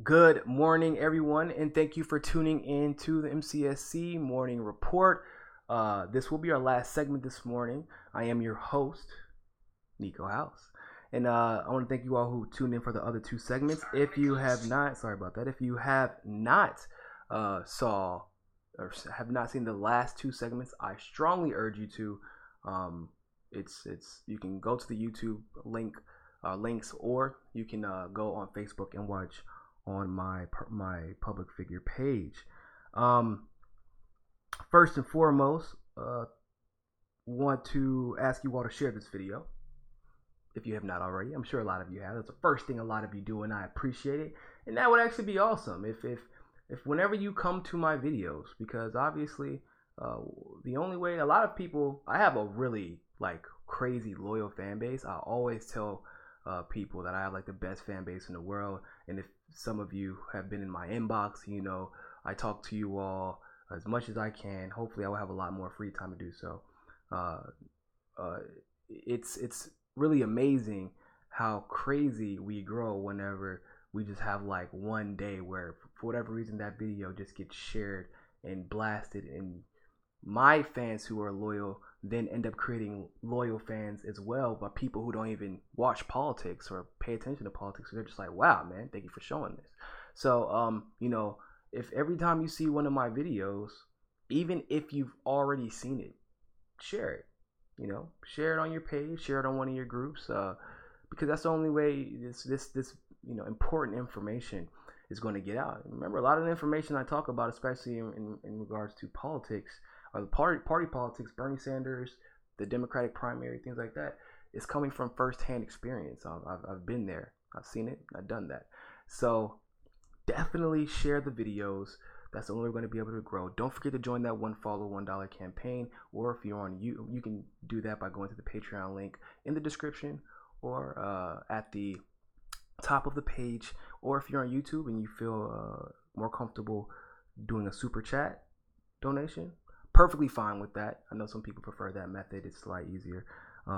Good morning, everyone, and thank you for tuning in to the MCSC Morning Report. This will be our last segment this morning. I am your host, Niko House, and I want to thank you all who tuned in for the other two segments. If you have not, sorry about that. If you have not saw or have not seen the last two segments, I strongly urge you to. It's you can go to the YouTube links, or you can go on Facebook and watch on my public figure page. First and foremost, want to ask you all to share this video if you have not already. I'm sure a lot of you have. That's the first thing a lot of you do, and I appreciate it. And that would actually be awesome if whenever you come to my videos, because obviously the only way a lot of people, I have a really crazy loyal fan base. I always tell people that I have the best fan base in the world, and if some of you have been in my inbox, you know I talk to you all as much as I can. Hopefully I will have a lot more free time to do so. It's really amazing how crazy we grow whenever we just have one day where for whatever reason that video just gets shared and blasted, and my fans who are loyal then end up creating loyal fans as well, but people who don't even watch politics or pay attention to politics. They're just like, wow, man, thank you for showing this. So, if every time you see one of my videos, even if you've already seen it, share it. Share it on your page, share it on one of your groups, because that's the only way this important information is going to get out. Remember, a lot of the information I talk about, especially in regards to politics, or the party politics, Bernie Sanders, the Democratic primary, things like that, is coming from firsthand experience. I've been there. I've seen it. I've done that. So definitely share the videos. That's the only way we're going to be able to grow. Don't forget to join that one follow $1 campaign, or if you're on you can do that by going to the Patreon link in the description, or at the top of the page, or if you're on YouTube and you feel more comfortable doing a super chat donation, perfectly fine with that. I know some people prefer that method. It's a lot easier.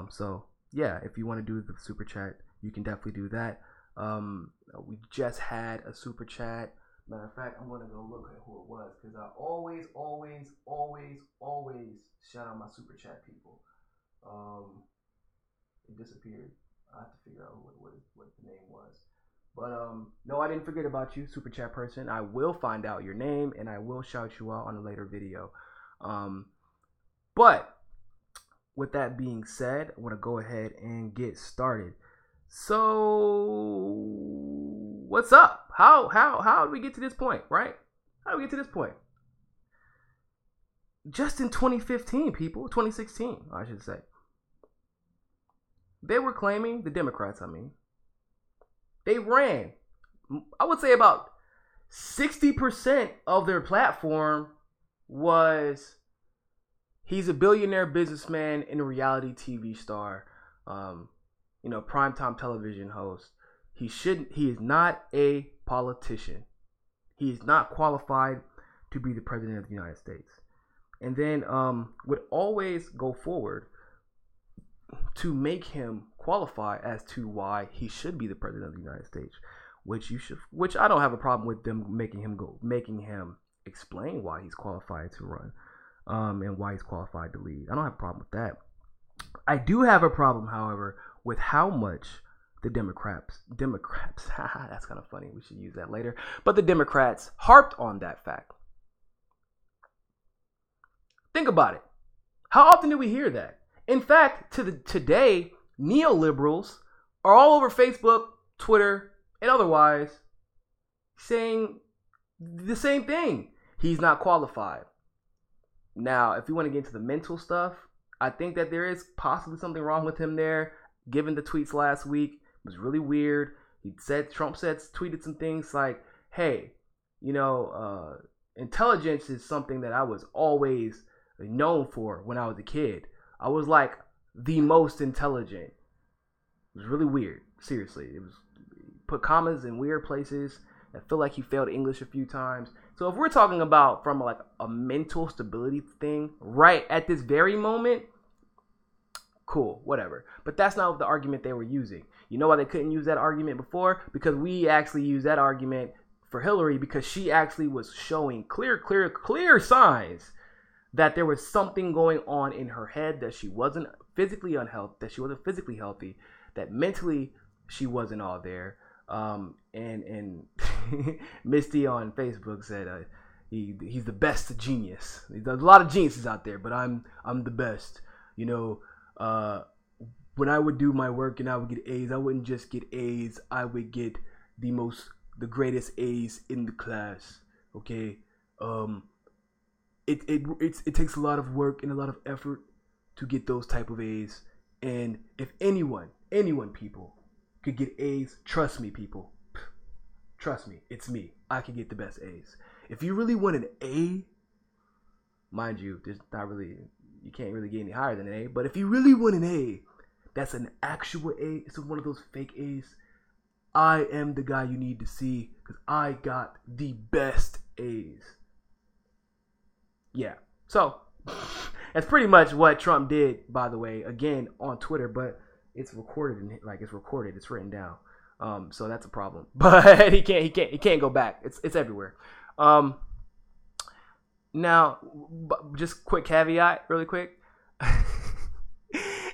So yeah, if you want to do the super chat, you can definitely do that. We just had a super chat. Matter of fact, I'm going to go look at who it was, because I always shout out my super chat people. It disappeared. I have to figure out what the name was. But no, I didn't forget about you, super chat person. I will find out your name and I will shout you out on a later video. But with that being said, I want to go ahead and get started. So what's up? How did we get to this point, right? How did we get to this point? Just in 2016, I should say, they were claiming, the Democrats, they ran, I would say about 60% of their platform was, he's a billionaire businessman and a reality TV star, primetime television host. He is not a politician. He is not qualified to be the president of the United States. And then would always go forward to make him qualify as to why he should be the president of the United States, which I don't have a problem with them making him explain why he's qualified to run, and why he's qualified to lead. I don't have a problem with that. I do have a problem, however, with how much the Democrats, that's kind of funny, we should use that later, but the Democrats harped on that fact. Think about it. How often do we hear that? In fact, today, neoliberals are all over Facebook, Twitter, and otherwise saying the same thing. He's not qualified. Now, if you want to get into the mental stuff, I think that there is possibly something wrong with him there, given the tweets last week. It was really weird. Trump tweeted some things like, hey, intelligence is something that I was always known for when I was a kid. I was the most intelligent. It was really weird. Seriously. It was put commas in weird places. I feel like he failed English a few times. So if we're talking about from a mental stability thing, right at this very moment, Cool, whatever. But that's not the argument they were using. You know why they couldn't use that argument before? Because we actually used that argument for Hillary because she actually was showing clear signs that there was something going on in her head, that she wasn't physically healthy, that mentally she wasn't all there. And Misty on Facebook said he's the best genius. There's a lot of geniuses out there, but I'm the best. You know, when I would do my work and I would get A's, I wouldn't just get A's. I would get the greatest A's in the class. Okay. It takes a lot of work and a lot of effort to get those type of A's. And if anyone people could get A's, trust me, people. Trust me, it's me. I can get the best A's. If you really want an A, mind you, you can't really get any higher than an A. But if you really want an A, that's an actual A. It's one of those fake A's. I am the guy you need to see because I got the best A's. Yeah. So that's pretty much what Trump did, by the way, again on Twitter, but it's recorded and it's written down. So that's a problem. But he can't go back. It's everywhere. Now, just quick caveat, really quick.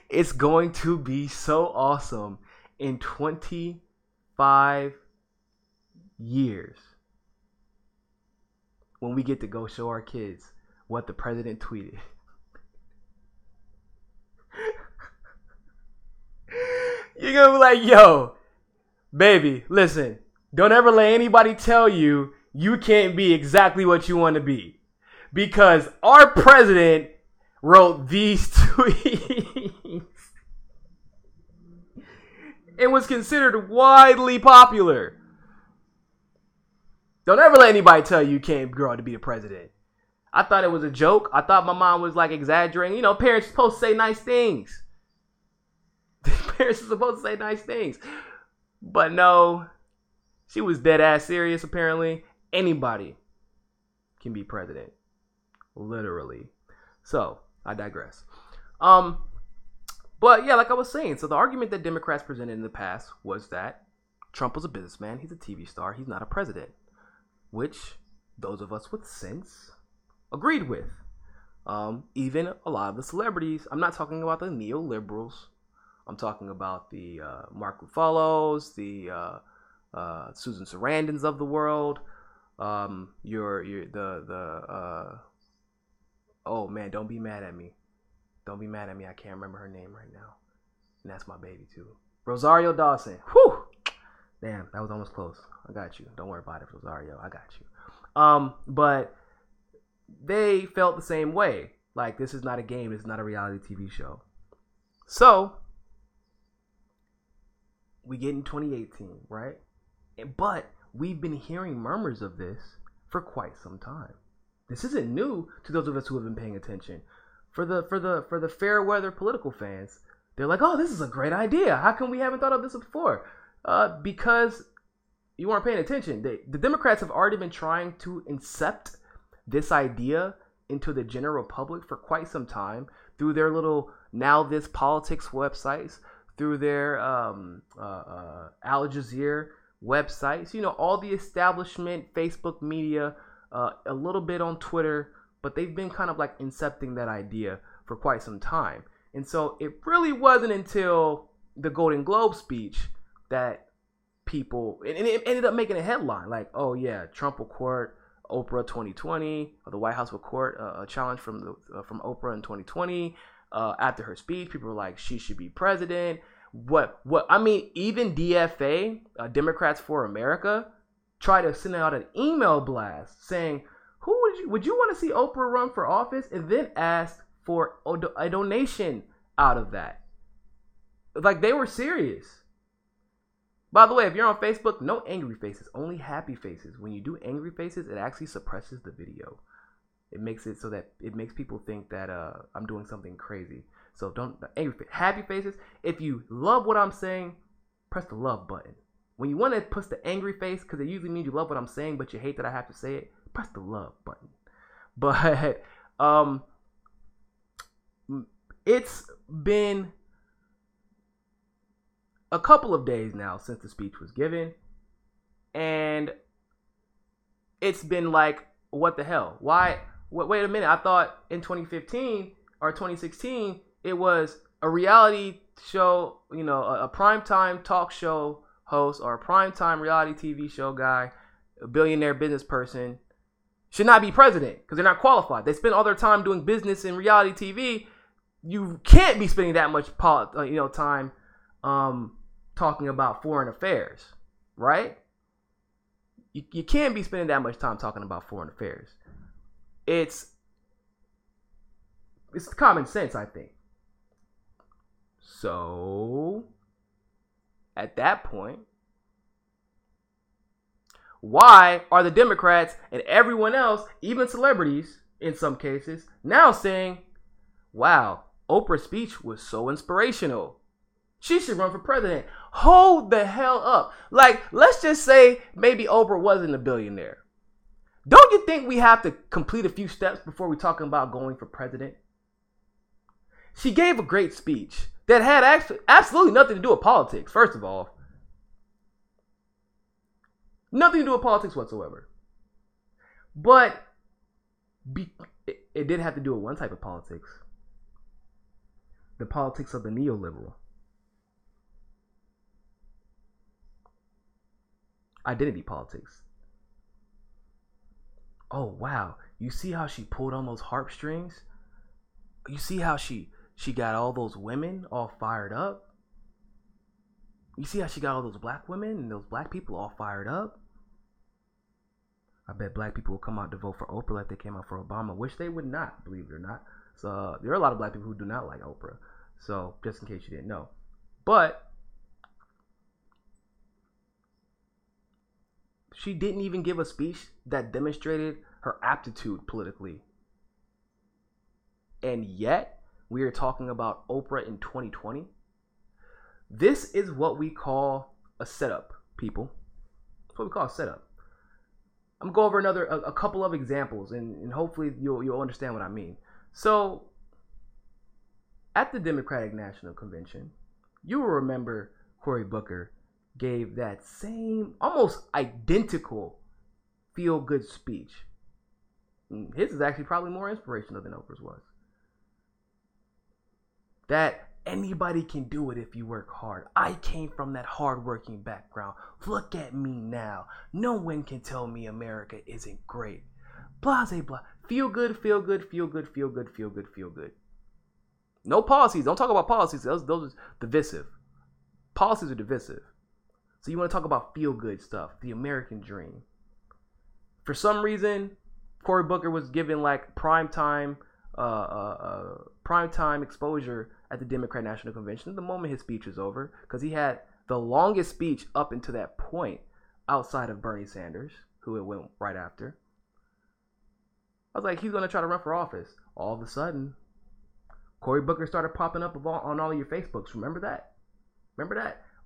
It's going to be so awesome in 25 years when we get to go show our kids what the president tweeted. You're going to be like, yo, baby, listen, don't ever let anybody tell you you can't be exactly what you want to be. Because our president wrote these tweets. It was considered widely popular. Don't ever let anybody tell you can't grow up to be the president. I thought it was a joke. I thought my mom was like exaggerating. You know, parents are supposed to say nice things. Parents are supposed to say nice things. But no, she was dead ass serious apparently. Anybody can be president. Literally. So, I digress. But yeah, like I was saying, so the argument that Democrats presented in the past was that Trump was a businessman, he's a TV star, he's not a president. Which those of us with sense agreed with. Even a lot of the celebrities. I'm not talking about the neoliberals. I'm talking about the Mark Ruffalo's, the Susan Sarandons of the world. Oh man, don't be mad at me. Don't be mad at me. I can't remember her name right now. And that's my baby too. Rosario Dawson. Whew. Damn, that was almost close. I got you. Don't worry about it, Rosario. I got you. But they felt the same way. Like, this is not a game. This is not a reality TV show. So, we get in 2018, right? But we've been hearing murmurs of this for quite some time. This isn't new to those of us who have been paying attention. For the fair weather political fans, they're like, oh, this is a great idea. How come we haven't thought of this before? Because you weren't paying attention. The Democrats have already been trying to incept this idea into the general public for quite some time through their little Now This Politics websites, through their Al Jazeera websites, you know, all the establishment, Facebook media, a little bit on Twitter, but they've been kind of like incepting that idea for quite some time. And so it really wasn't until the Golden Globe speech that people, and it ended up making a headline like, oh yeah, Trump will court Oprah 2020, or the White House will court a challenge from Oprah in 2020. After her speech, people were like, she should be president. I mean, even DFA, Democrats for America, tried to send out an email blast saying, would you want to see Oprah run for office, and then asked for a donation out of that. Like, they were serious. By the way, if you're on Facebook, no angry faces, only happy faces. When you do angry faces, it actually suppresses the video. It makes it so that it makes people think that I'm doing something crazy. So don't happy faces. If you love what I'm saying, press the love button. When you want to push the angry face, because it usually means you love what I'm saying, but you hate that I have to say it, press the love button. But it's been a couple of days now since the speech was given, and it's been like, what the hell? Why? Wait a minute. I thought in 2015 or 2016 it was a reality show, a primetime talk show host or a primetime reality TV show guy, a billionaire business person should not be president because they're not qualified. They spend all their time doing business in reality TV. You can't be spending that much time talking about foreign affairs, right? You can't be spending that much time talking about foreign affairs. It's common sense, I think. So, at that point, why are the Democrats and everyone else, even celebrities in some cases, now saying, wow, Oprah's speech was so inspirational. She should run for president. Hold the hell up. Like, let's just say maybe Oprah wasn't a billionaire. Don't you think we have to complete a few steps before we're talking about going for president? She gave a great speech that had absolutely nothing to do with politics, first of all. Nothing to do with politics whatsoever. But it did have to do with one type of politics. The politics of the neoliberal. Identity politics. Oh, wow. You see how she pulled on those heartstrings? You see how she got all those women all fired up? You see how she got all those black women and those black people all fired up? I bet black people will come out to vote for Oprah like they came out for Obama, which they would not, believe it or not. So there are a lot of black people who do not like Oprah. So just in case you didn't know. But she didn't even give a speech that demonstrated her aptitude politically. And yet, we are talking about Oprah in 2020. This is what we call a setup, people. That's what we call a setup. I'm going to go over a couple of examples, and hopefully you'll understand what I mean. So, at the Democratic National Convention, you will remember Cory Booker gave that same, almost identical feel-good speech. His is actually probably more inspirational than Oprah's was. That anybody can do it if you work hard. I came from that hard-working background. Look at me now. No one can tell me America isn't great. Blase, blah. Feel good, feel good, feel good, feel good, feel good, feel good. No policies. Don't talk about policies. Those are divisive. Policies are divisive. So you want to talk about feel-good stuff, the American dream. For some reason, Cory Booker was given like primetime exposure at the Democrat National Convention the moment his speech was over, because he had the longest speech up until that point outside of Bernie Sanders, who it went right after. I was like, he's going to try to run for office. All of a sudden, Cory Booker started popping up on all of your Facebooks. Remember that?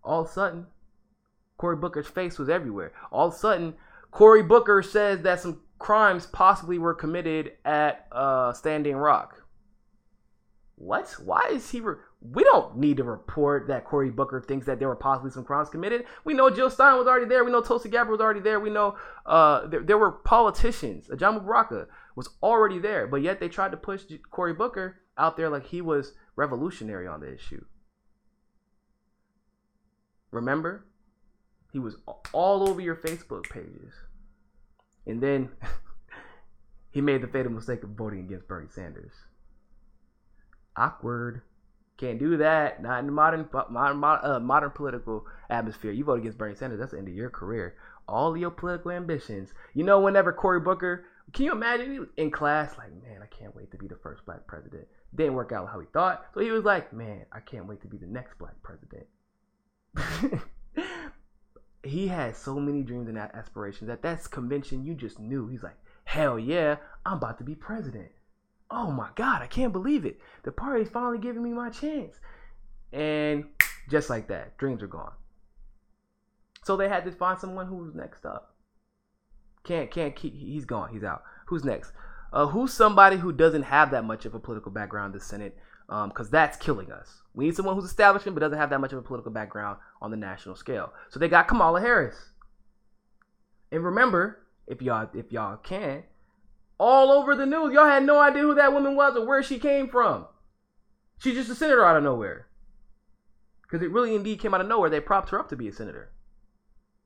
All of a sudden, Cory Booker's face was everywhere. All of a sudden, Cory Booker says that some crimes possibly were committed at Standing Rock. What? Why is he... We don't need to report that Cory Booker thinks that there were possibly some crimes committed. We know Jill Stein was already there. We know Tulsi Gabbard was already there. We know there were politicians. John Mubaraka was already there. But yet they tried to push Cory Booker out there like he was revolutionary on the issue. Remember? He was all over your Facebook pages. And then he made the fatal mistake of voting against Bernie Sanders. Awkward. Can't do that. Not in the modern political atmosphere. You vote against Bernie Sanders, that's the end of your career. All of your political ambitions. You know, whenever Cory Booker, can you imagine, he was in class like, man, I can't wait to be the first black president. Didn't work out how he thought. So he was like, man, I can't wait to be the next black president. He had so many dreams and aspirations at that convention. You just knew. He's like, hell yeah, I'm about to be president. Oh my God, I can't believe it. The party's finally giving me my chance. And just like that, dreams are gone. So they had to find someone who was next up. Can't keep, he's gone, he's out. Who's next? Who's somebody who doesn't have that much of a political background in the Senate? because that's killing us. We need someone who's establishment but doesn't have that much of a political background on the national scale. So they got Kamala Harris. And remember, if y'all can, all over the news, y'all had no idea who that woman was or where she came from. She's just a senator out of nowhere. Because it really indeed came out of nowhere. They propped her up to be a senator.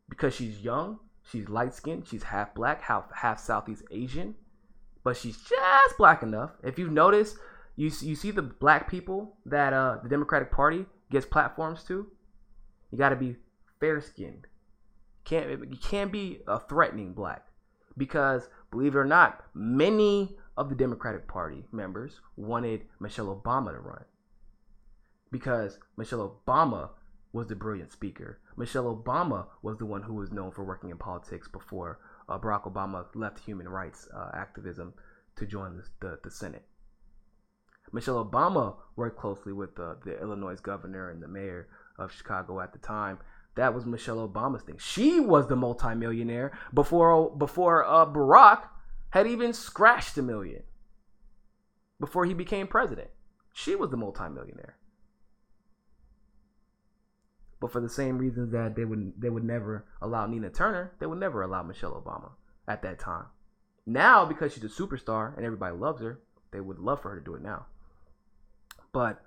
Because she's young, she's light-skinned, she's half black, half Southeast Asian. But she's just black enough. If you've noticed, you see the black people that the Democratic Party gives platforms to, you got to be fair-skinned. You can't be a threatening black. Because, believe it or not, many of the Democratic Party members wanted Michelle Obama to run. Because Michelle Obama was the brilliant speaker. Michelle Obama was the one who was known for working in politics before Barack Obama left human rights activism to join the Senate. Michelle Obama worked closely with the Illinois governor and the mayor of Chicago at the time. That was Michelle Obama's thing. She was the multimillionaire before Barack had even scratched $1 million. Before he became president, she was the multimillionaire. But for the same reasons that they would never allow Nina Turner, they would never allow Michelle Obama at that time. Now, because she's a superstar and everybody loves her, they would love for her to do it now. But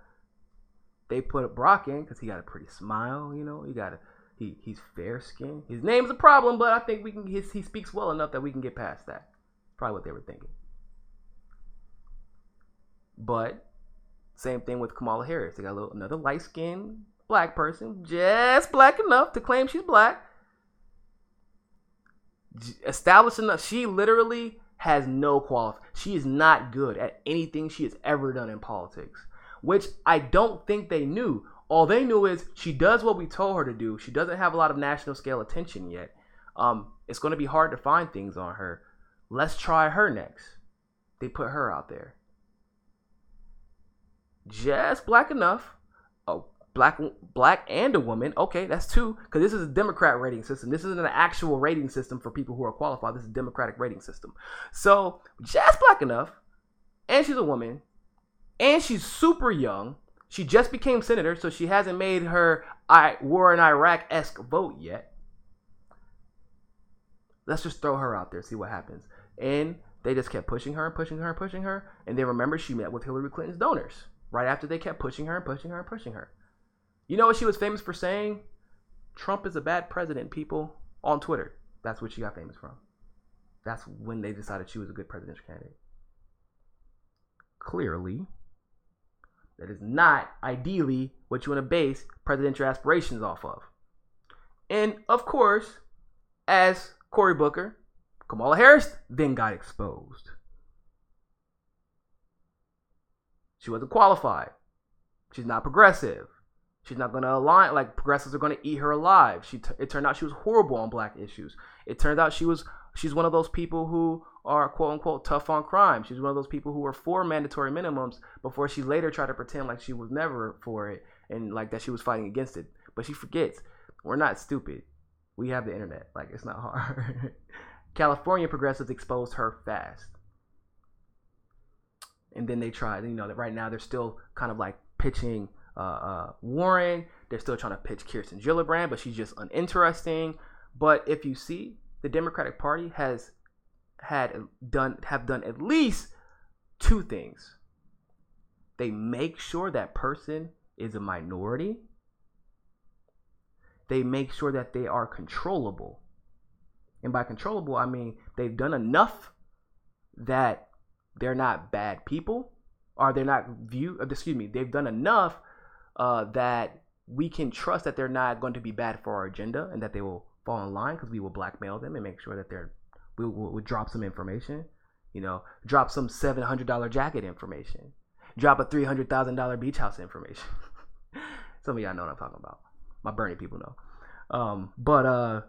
they put Barack in because he got a pretty smile, you know. He's fair skinned. His name's a problem, but I think he speaks well enough that we can get past that. Probably what they were thinking. But same thing with Kamala Harris. They got another light skinned black person, just black enough to claim she's black. Established enough. She literally has no qualification. She is not good at anything she has ever done in politics, which I don't think they knew. All they knew is she does what we told her to do. She doesn't have a lot of national scale attention yet. It's going to be hard to find things on her. Let's try her next. They put her out there. Just black enough. Oh, black and a woman. Okay, that's two. Because this is a Democrat rating system. This isn't an actual rating system for people who are qualified. This is a Democratic rating system. So, just black enough. And she's a woman. And she's super young. She just became senator, so she hasn't made her war in Iraq-esque vote yet. Let's just throw her out there, see what happens. And they just kept pushing her and pushing her and pushing her. And then remember, she met with Hillary Clinton's donors right after they kept pushing her and pushing her and pushing her. You know what she was famous for saying? Trump is a bad president, people, on Twitter. That's what she got famous from. That's when they decided she was a good presidential candidate. Clearly, that is not ideally what you want to base presidential aspirations off of. And of course, as Cory Booker, Kamala Harris then got exposed. She wasn't qualified. She's not progressive. She's not going to align, like progressives are going to eat her alive. It turned out she was horrible on black issues. It turned out she's one of those people who are quote unquote tough on crime. She's one of those people who were for mandatory minimums before she later tried to pretend like she was never for it and like that she was fighting against it. But she forgets, we're not stupid. We have the internet. Like, it's not hard. California progressives exposed her fast. And then they tried, that right now they're still kind of like pitching Warren. They're still trying to pitch Kirsten Gillibrand, but she's just uninteresting. But if you see, the Democratic Party have done at least two things. They make sure that person is a minority. They make sure that they are controllable. And by controllable, I mean they've done enough that they're not bad people, or they're not they've done enough that we can trust that they're not going to be bad for our agenda and that they will fall in line, because we will blackmail them and make sure that we'll drop some information, drop some $700 jacket information, drop a $300,000 beach house information. Some of y'all know what I'm talking about. My Bernie people know. But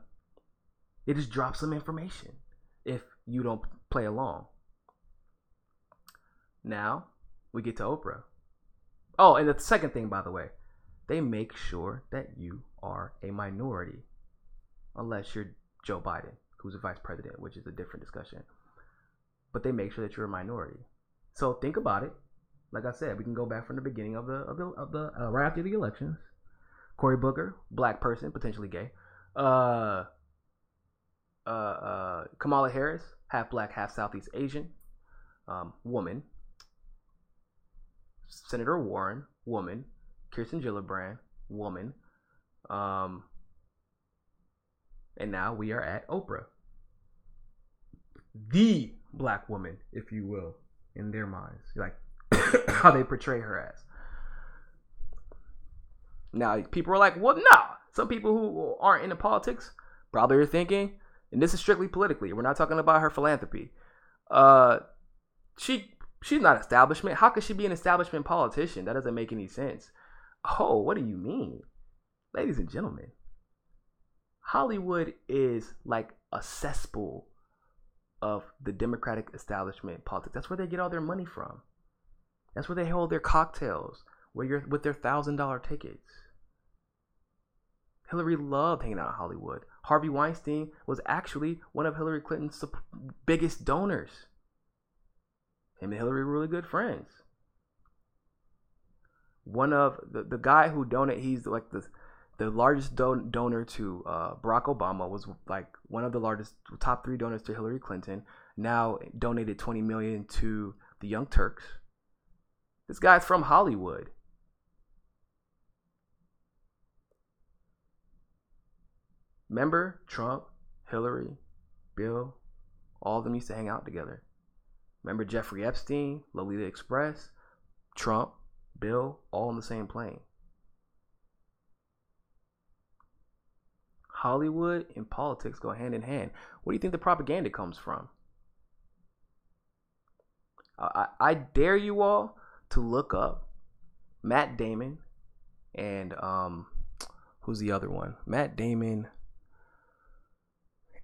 it just drops some information if you don't play along. Now we get to Oprah. Oh, and the second thing, by the way, they make sure that you are a minority, unless you're Joe Biden, who's a vice president, which is a different discussion. But they make sure that you're a minority. So think about it. Like I said, we can go back from the beginning of the right after the elections. Cory Booker, black person, potentially gay. Kamala Harris, half black, half Southeast Asian, woman. Senator Warren, woman. Kirsten Gillibrand, woman. And now we are at Oprah, the black woman, if you will, in their minds, like how they portray her as. Now, people are like, well, no. Some people who aren't into politics probably are thinking, and this is strictly politically. We're not talking about her philanthropy. She's not establishment. How could she be an establishment politician? That doesn't make any sense. Oh, what do you mean? Ladies and gentlemen, Hollywood is like a cesspool of the Democratic establishment politics. That's where they get all their money from. That's where they hold their cocktails with their $1,000 tickets. Hillary loved hanging out in Hollywood. Harvey Weinstein was actually one of Hillary Clinton's biggest donors. Him and Hillary were really good friends. One of the guy who donated, he's like the largest donor to Barack Obama, was like one of the largest top 3 donors to Hillary Clinton. Now donated $20 million to the Young Turks. This guy's from Hollywood. Remember Trump, Hillary, Bill, all of them used to hang out together. Remember Jeffrey Epstein, Lolita Express, Trump, Bill, all on the same plane. Hollywood and politics go hand in hand. Where do you think the propaganda comes from? I dare you all to look up Matt Damon and who's the other one? Matt Damon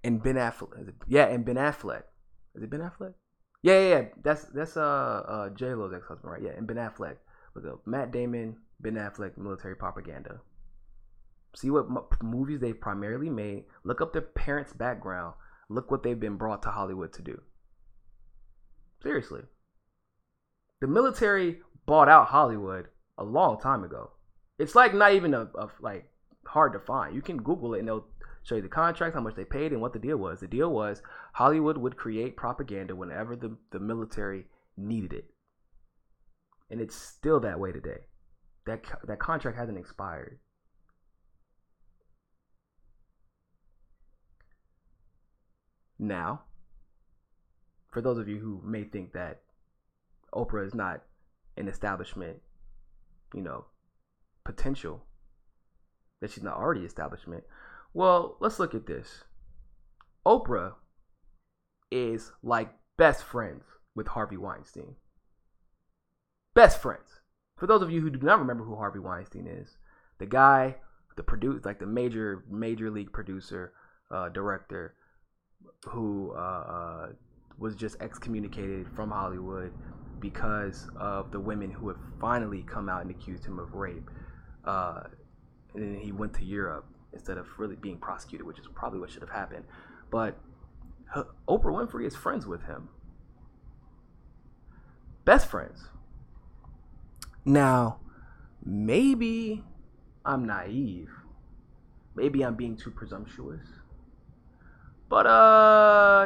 and Ben Affleck. Yeah, and Ben Affleck. Is it Ben Affleck? Yeah. That's J Lo's ex-husband, right? Yeah, and Ben Affleck. Look up Matt Damon, Ben Affleck, military propaganda. See what movies they primarily made. Look up their parents' background. Look what they've been brought to Hollywood to do. Seriously. The military bought out Hollywood a long time ago. It's like not even a like hard to find. You can Google it and they'll show you the contracts, how much they paid, and what the deal was. The deal was Hollywood would create propaganda whenever the military needed it. And it's still that way today. That contract hasn't expired. Now, for those of you who may think that Oprah is not an establishment, potential, that she's not already establishment, well, let's look at this. Oprah is like best friends with Harvey Weinstein. Best friends. For those of you who do not remember who Harvey Weinstein is, the guy, the major league producer, director, who was just excommunicated from Hollywood because of the women who have finally come out and accused him of rape. And then he went to Europe instead of really being prosecuted, which is probably what should have happened. But Oprah Winfrey is friends with him. Best friends. Now, maybe I'm naive. Maybe I'm being too presumptuous. But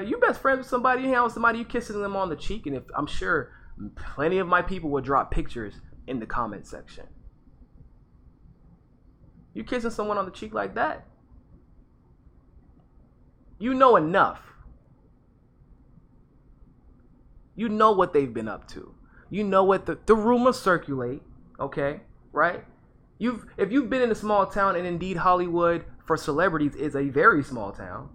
you best friends with somebody, you hang out with somebody, you kissing them on the cheek, and I'm sure plenty of my people will drop pictures in the comment section. You kissing someone on the cheek like that, you know enough. You know what they've been up to. You know what the rumors circulate, okay, right? If you've been in a small town, and indeed Hollywood for celebrities is a very small town.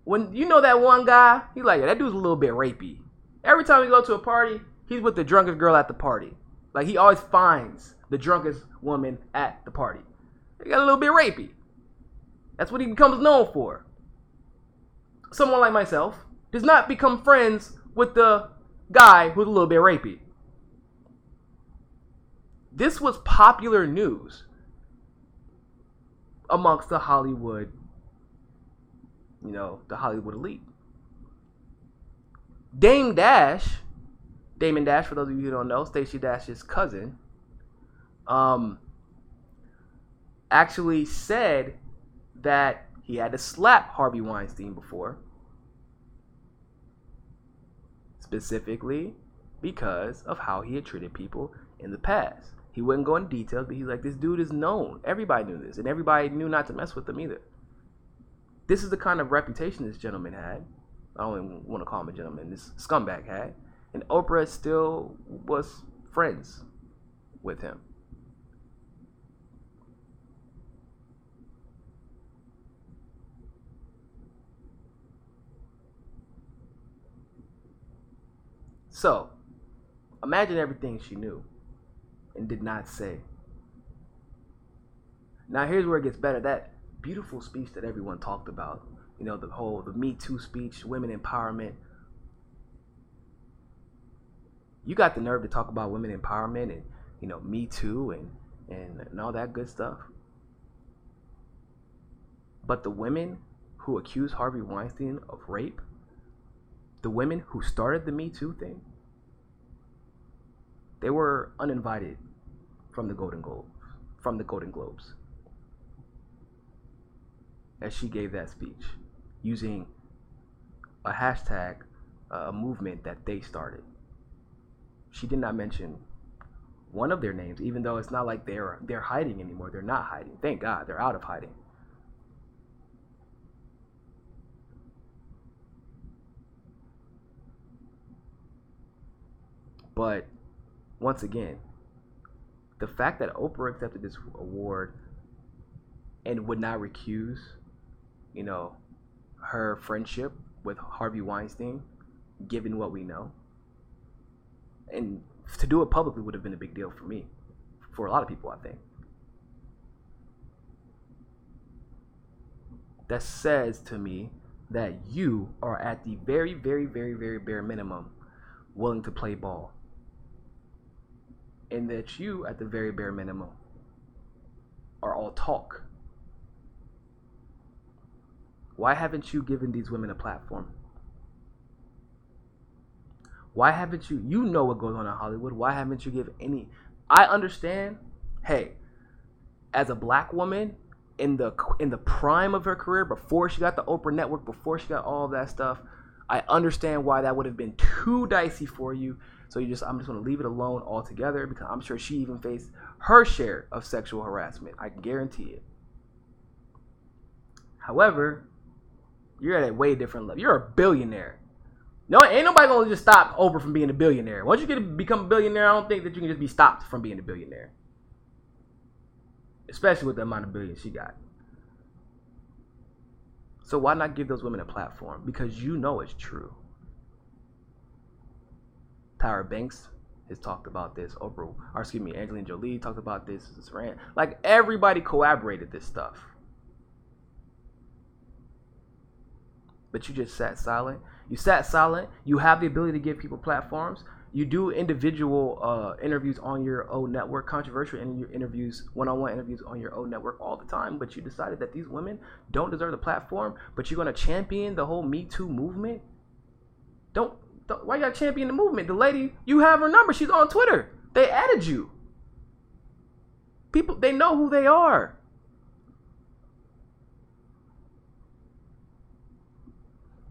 When you know that one guy, he's like, that dude's a little bit rapey. Every time we go to a party, he's with the drunkest girl at the party. Like, he always finds the drunkest woman at the party. He got a little bit rapey. That's what he becomes known for. Someone like myself does not become friends with the guy who's a little bit rapey. This was popular news amongst the Hollywood, the Hollywood elite. Dame Dash Damon Dash, for those of you who don't know, Stacey Dash's cousin, actually said that he had to slap Harvey Weinstein before, specifically because of how he had treated people in the past. He wouldn't go into details, but he's like, this dude is known. Everybody knew this, and everybody knew not to mess with him either. This is the kind of reputation this gentleman had. I don't even want to call him a gentleman. This scumbag had. And Oprah still was friends with him. So, imagine everything she knew and did not say. Now here's where it gets better. That beautiful speech that everyone talked about, the Me Too speech, women empowerment. You got the nerve to talk about women empowerment and, Me Too and all that good stuff. But the women who accused Harvey Weinstein of rape, the women who started the Me Too thing, they were uninvited from the Golden Globes. As she gave that speech, using a hashtag, a movement that they started. She did not mention one of their names, even though it's not like they're hiding anymore. They're not hiding. Thank God, they're out of hiding. But once again, the fact that Oprah accepted this award and would not recuse, her friendship with Harvey Weinstein, given what we know, and to do it publicly would have been a big deal for me, for a lot of people, I think. That says to me that you are at the very, very, very, very bare minimum willing to play ball. And that you, at the very bare minimum, are all talk. Why haven't you given these women a platform? Why haven't you know what goes on in Hollywood? Why haven't you given any? I understand, hey, as a black woman in the prime of her career, before she got the Oprah Network, before she got all of that stuff, I understand why that would have been too dicey for you. So I'm just going to leave it alone altogether, because I'm sure she even faced her share of sexual harassment. I can guarantee it. However, you're at a way different level. You're a billionaire. No, ain't nobody going to just stop Oprah from being a billionaire. Once you become a billionaire, I don't think that you can just be stopped from being a billionaire. Especially with the amount of billions she got. So why not give those women a platform? Because you know it's true. Tyra Banks has talked about this. Angelina Jolie talked about this. Like, everybody corroborated this stuff. But you just sat silent. You sat silent. You have the ability to give people platforms. You do individual interviews on your own network, controversial interviews, one-on-one interviews on your own network all the time. But you decided that these women don't deserve the platform. But you're going to champion the whole Me Too movement? Why you got to champion the movement? The lady, you have her number. She's on Twitter. They added you. People, they know who they are.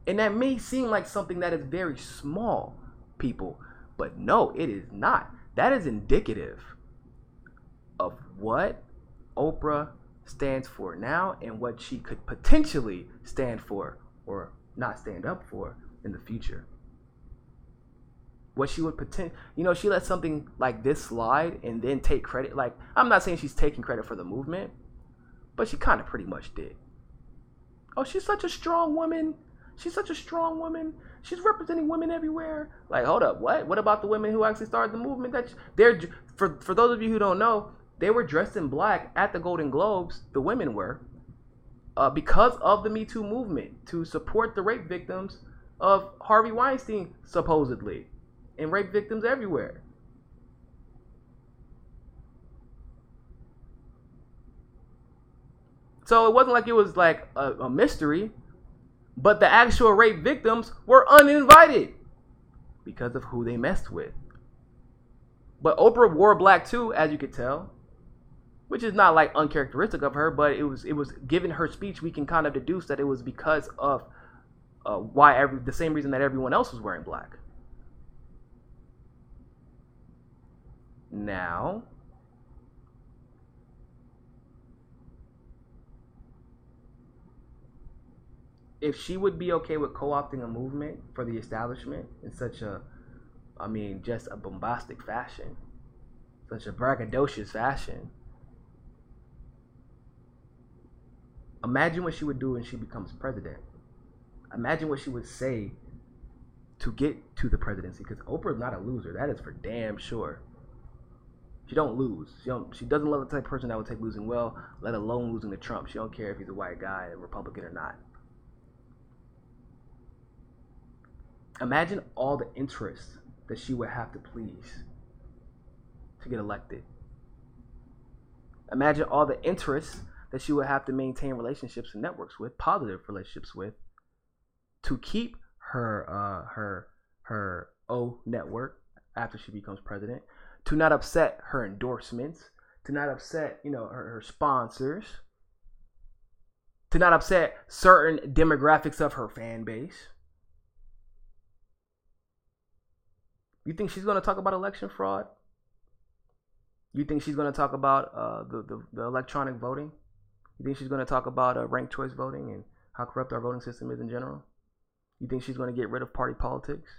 And that may seem like something that is very small, people. But no, it is not. That is indicative of what Oprah stands for now and what she could potentially stand for or not stand up for in the future. What she would she let something like this slide and then take credit. Like, I'm not saying she's taking credit for the movement, but she kind of pretty much did. Oh, she's such a strong woman. She's such a strong woman. She's representing women everywhere. Like, hold up, what? What about the women who actually started the movement? For those of you who don't know, they were dressed in black at the Golden Globes. The women were, because of the Me Too movement, to support the rape victims of Harvey Weinstein, supposedly, and rape victims everywhere. So it wasn't like it was like a mystery. But the actual rape victims were uninvited. because of who they messed with. But Oprah wore black too, as you could tell, which is not like uncharacteristic of her, but it was given her speech, we can kind of deduce that it was because of the same reason that everyone else was wearing black. Now, if she would be okay with co-opting a movement for the establishment in such a, just a bombastic fashion, such a braggadocious fashion, imagine what she would do when she becomes president. Imagine what she would say to get to the presidency, because Oprah's not a loser. That is for damn sure. She don't lose. She doesn't love the type of person that would take losing well, let alone losing to Trump. She don't care if he's a white guy, a Republican or not. Imagine all the interests that she would have to please to get elected. Imagine all the interests that she would have to maintain relationships and networks with, positive relationships with, to keep her O network after she becomes president, to not upset her endorsements, to not upset, her sponsors, to not upset certain demographics of her fan base. You think she's going to talk about election fraud? You think she's going to talk about the electronic voting? You think she's going to talk about ranked choice voting and how corrupt our voting system is in general? You think she's going to get rid of party politics?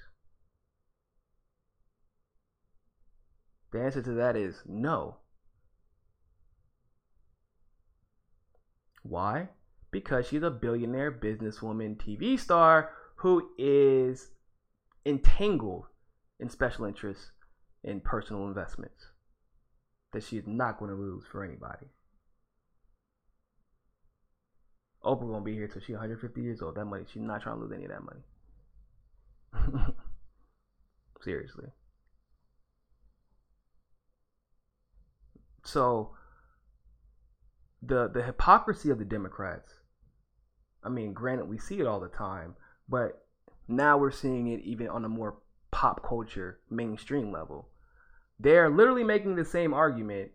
The answer to that is no. Why? Because she's a billionaire businesswoman TV star who is entangled in special interests and personal investments that she is not going to lose for anybody. Oprah going to be here till she's 150 years old. That money, she's not trying to lose any of that money. Seriously. So, the hypocrisy of the Democrats, granted, we see it all the time, but now we're seeing it even on a more pop culture mainstream level. They're literally making the same argument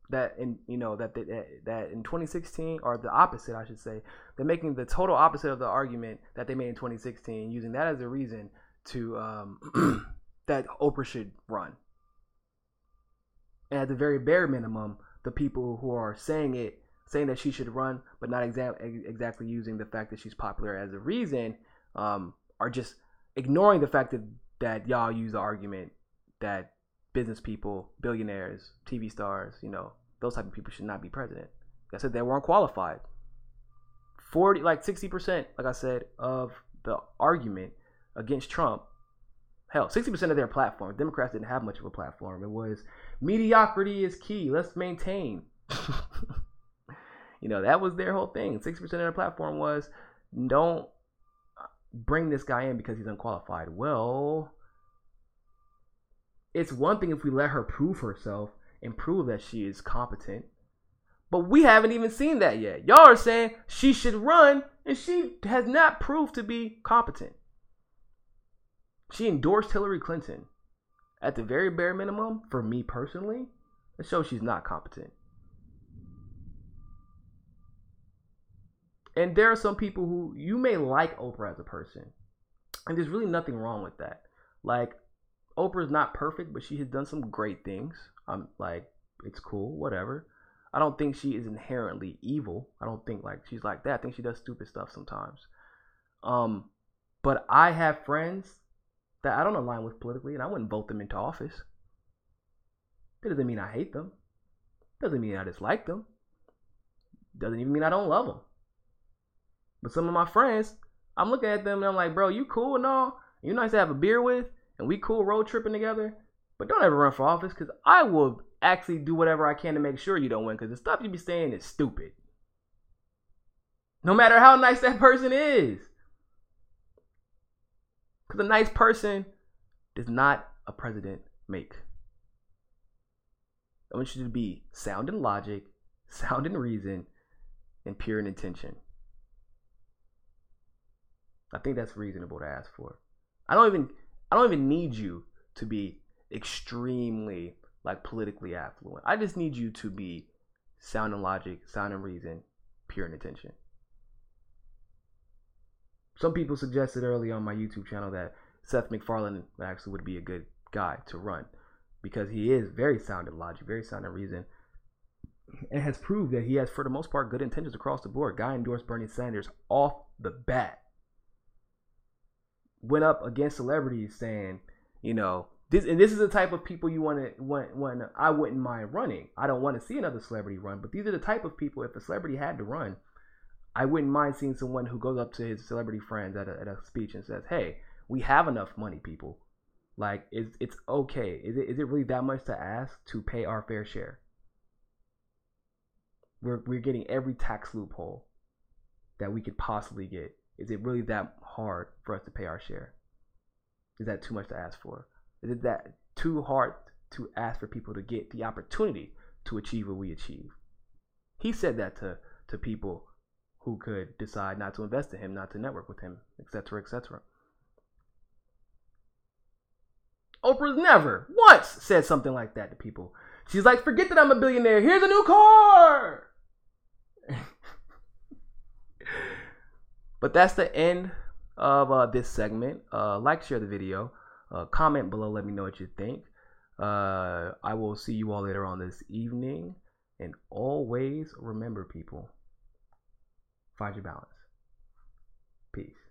that in 2016, or the opposite, I should say. They're making the total opposite of the argument that they made in 2016, using that as a reason to that Oprah should run. And at the very bare minimum, the people who are saying that she should run, but not exactly using the fact that she's popular as a reason, are just ignoring the fact that y'all use the argument that business people, billionaires, TV stars, those type of people should not be president. Like I said, they weren't qualified. 60%, like I said, of the argument against Trump, hell, 60% of their platform, Democrats didn't have much of a platform. It was mediocrity is key. Let's maintain. That was their whole thing. 60% of their platform was don't bring this guy in because he's unqualified. Well, it's one thing if we let her prove herself and prove that she is competent, but we haven't even seen that yet. Y'all are saying she should run, and she has not proved to be competent. She endorsed Hillary Clinton. At the very bare minimum, for me personally, it shows she's not competent. And there are some people who, you may like Oprah as a person, and there's really nothing wrong with that. Like, Oprah's not perfect, but she has done some great things. It's cool, whatever. I don't think she is inherently evil. I don't think she's like that. I think she does stupid stuff sometimes. But I have friends that I don't align with politically, and I wouldn't vote them into office. That doesn't mean I hate them. Doesn't mean I dislike them. Doesn't even mean I don't love them. But some of my friends, I'm looking at them and I'm like, bro, you cool and all. You're nice to have a beer with, and we cool road tripping together. But don't ever run for office, because I will actually do whatever I can to make sure you don't win, because the stuff you be saying is stupid. No matter how nice that person is. Because a nice person does not a president make. I want you to be sound in logic, sound in reason, and pure in intention. I think that's reasonable to ask for. I I don't even need you to be extremely like politically affluent. I just need you to be sound in logic, sound in reason, pure in intention. Some people suggested early on my YouTube channel that Seth MacFarlane actually would be a good guy to run because he is very sound in logic, very sound in reason, and has proved that he has, for the most part, good intentions across the board. Guy endorsed Bernie Sanders off the bat. Went up against celebrities saying, you know, this is the type of people you want. I wouldn't mind running. I don't want to see another celebrity run, but these are the type of people. If a celebrity had to run, I wouldn't mind seeing someone who goes up to his celebrity friends at a speech and says, "Hey, we have enough money, people. Like, it's okay. Is it really that much to ask to pay our fair share? We're getting every tax loophole that we could possibly get. Is it really that hard for us to pay our share? Is that too much to ask for? Is it that too hard to ask for people to get the opportunity to achieve what we achieve?" He said that to people who could decide not to invest in him, not to network with him, etc., etc. Oprah's never once said something like that to people. She's like, forget that I'm a billionaire. Here's a new car. But that's the end of this segment. Like, share the video. Comment below. Let me know what you think. I will see you all later on this evening. And always remember, people, find your balance. Peace.